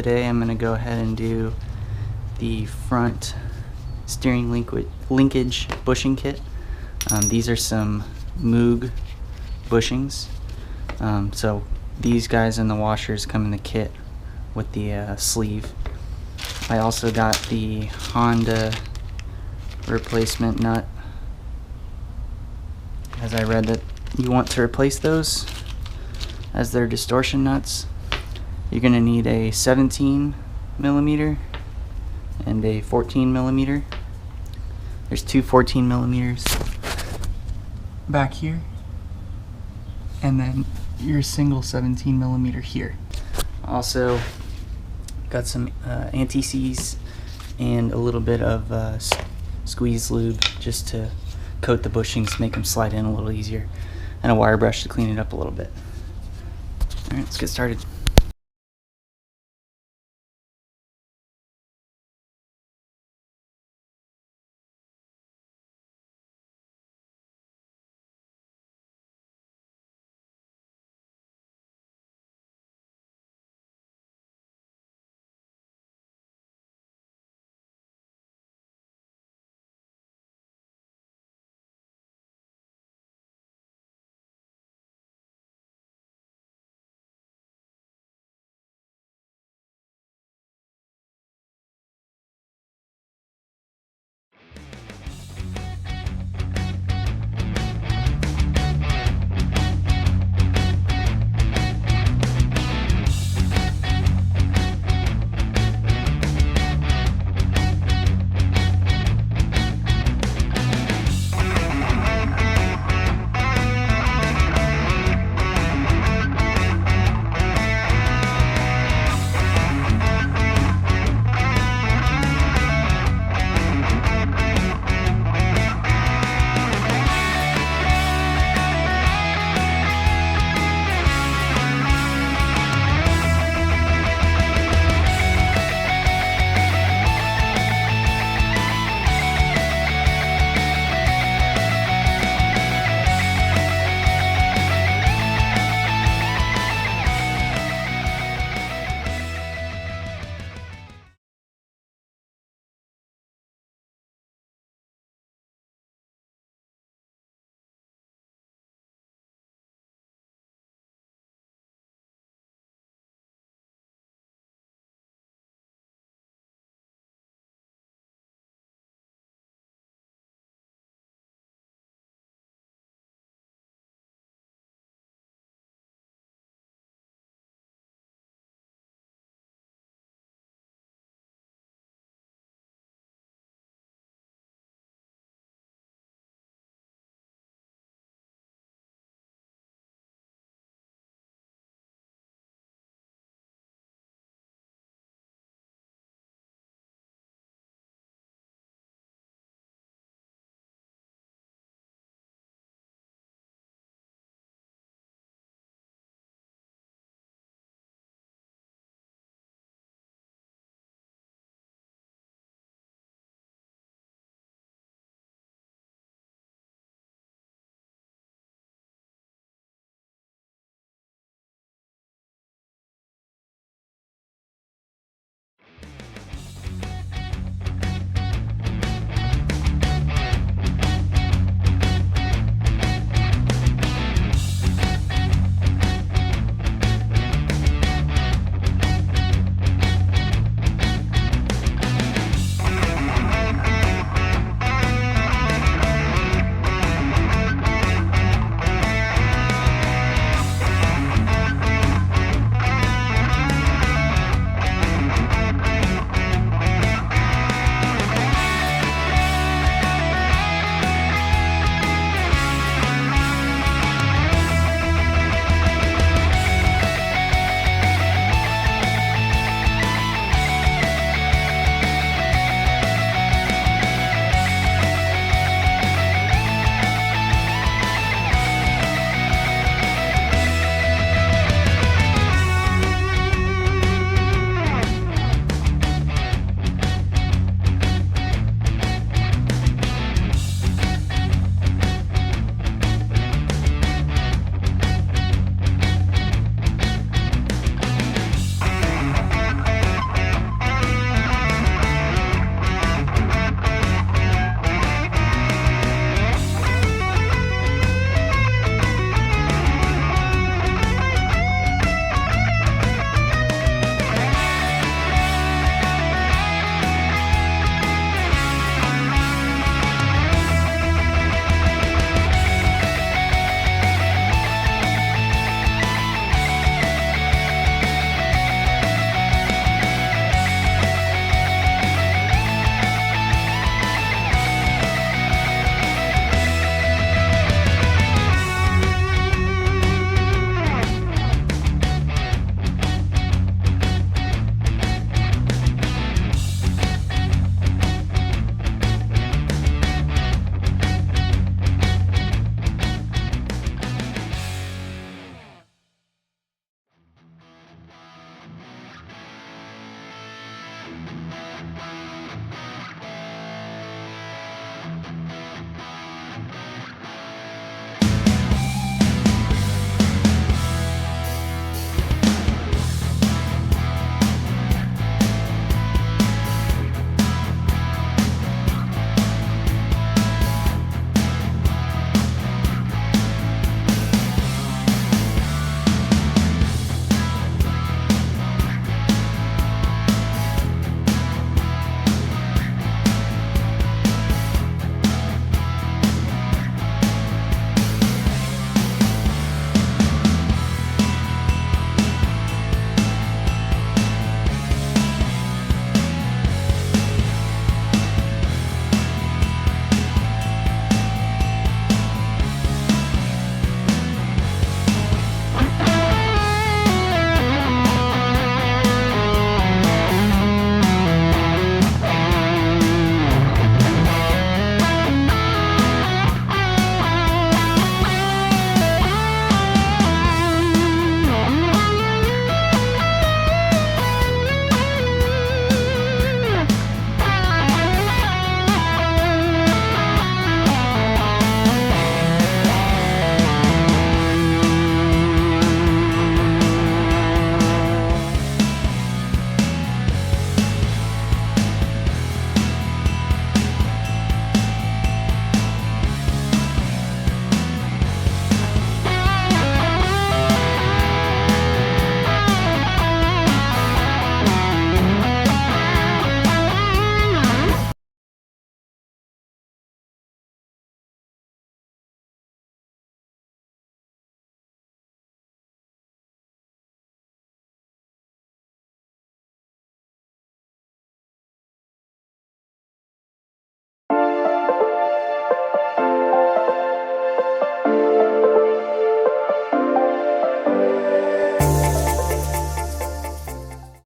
today I'm going to go ahead and do the front steering linkage bushing kit. These are some Moog bushings. So these guys in the washers come in the kit with the sleeve. I also got the Honda replacement nut, as I read that you want to replace those as they're distortion nuts. You're going to need a 17 millimeter and a 14 millimeter. There's two 14 millimeters back here, and then your single 17 millimeter here. Also got some anti-seize and a little bit of squeeze lube just to coat the bushings, make them slide in a little easier, and a wire brush to clean it up a little bit. Alright, let's get started.